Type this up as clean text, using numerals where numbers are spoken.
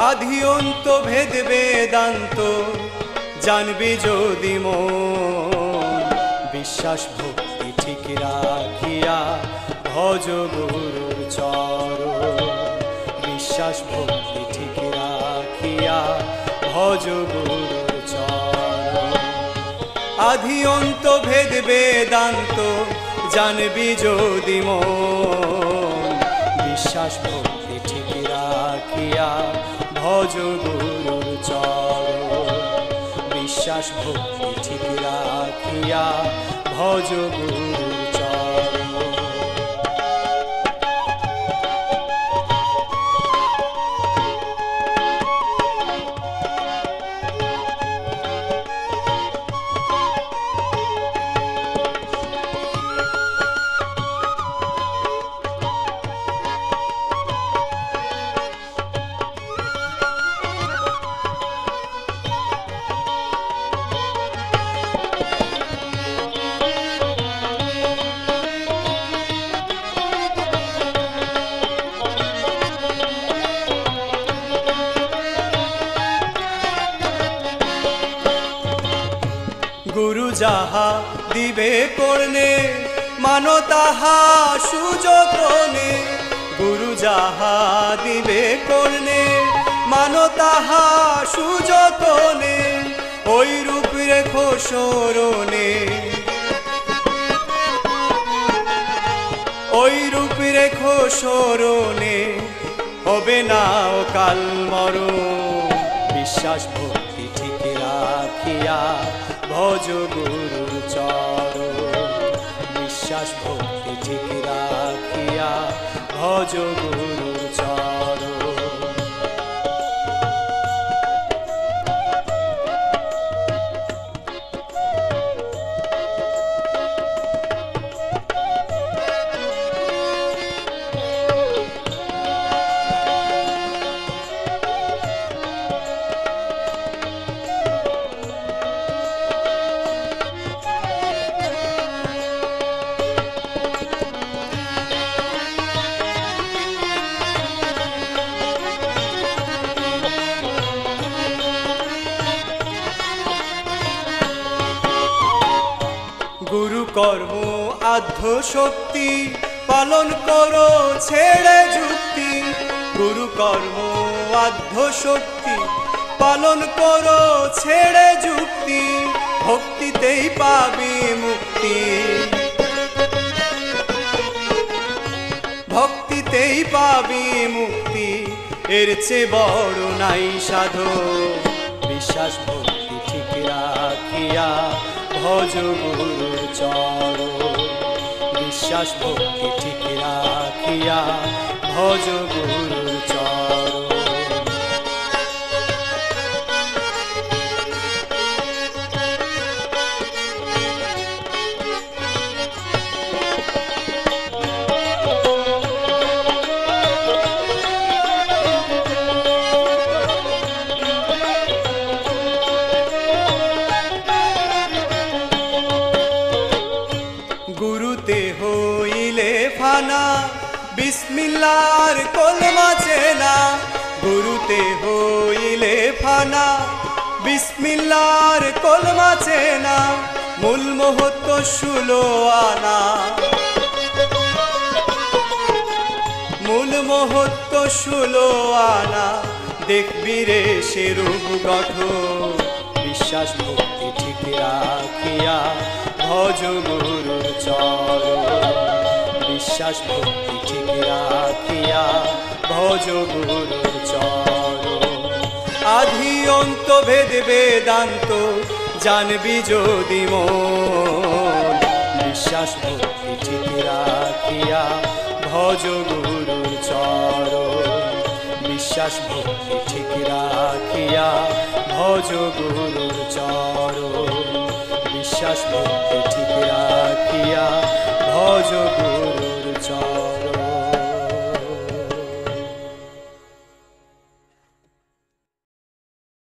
আধি অন্ত ভেদ বেদান্ত জানবি যদি মন, বিশ্বাস ভক্তি ঠিক রাখিয়া ভজ গুরুর চরণ। বিশ্বাস ভক্তি ঠিক রাখিয়া ভজ গুরুর চরণ। আধি অন্ত ভেদ বেদান্ত জানবি যদি মন, বিশ্বাস ভক্তি ঠিক রাখিয়া ভজ গুরুর চরণ। বিশ্বাস ভক্তি ঠিক রাখিয়া ভজ গুরুর চরণ। গুরু যাহা দিবে করনে মানো তাহা সুযতনে। গুরু যাহা দিবে করনে মানো তাহা সুযতনে। ওই রূপ রেখো স্মরণে, ওই রূপ রেখো স্মরণে। হবে না অকাল মরণ, বিশ্বাস ভক্তি ঠিক রাখিয়া ভজ গুরুর চরণ। বিশ্বাস ভক্তি ঠিক রাখিয়া ভজ গুরুর চরণ। গুরু কর্ম আধ্য শক্তি পালন করো ছেড়ে যুক্তি। গুরু কর্ম আধ্য শক্তি পালন করো ছেড়ে যুক্তি। ভক্তিতেই পাবি মুক্তি, ভক্তিতেই পাবি মুক্তি। এর চেয়ে বড় নাই সাধন, বিশ্বাস ভক্তি ঠিক রাখিয়া ভজ গুরুর চরণ। বিশ্বাস ভক্তি ঠিক রাখিয়া ভজ গুরুর চরণ। গুরুতে হইলে ফানা বিসমিল্লাহর কলমা চেনা। গুরুতে হইলে ফানা বিসমিল্লাহর কলমা চেনা। মূল মহত্ব 16 আনা, মূল মহত্ব 16 আনা। দেখবি রে সে রূপ গঠন, বিশ্বাস ভক্তি ঠিক রাখিয়া ভজ গুরুর চরণ। বিশ্বাস ভক্তি ঠিক রাখিয়া ভজ গুরুর চরণ। আধি অন্ত ভেদ বেদান্ত জানবি যদি মন, বিশ্বাস ভক্তি ঠিক রাখিয়া ভজ গুরুর চরণ। বিশ্বাস ভক্তি ঠিক রাখিয়া ভজ গুরুর চরণ। বিশ্বাস ভক্তি ঠিক রাখিয়া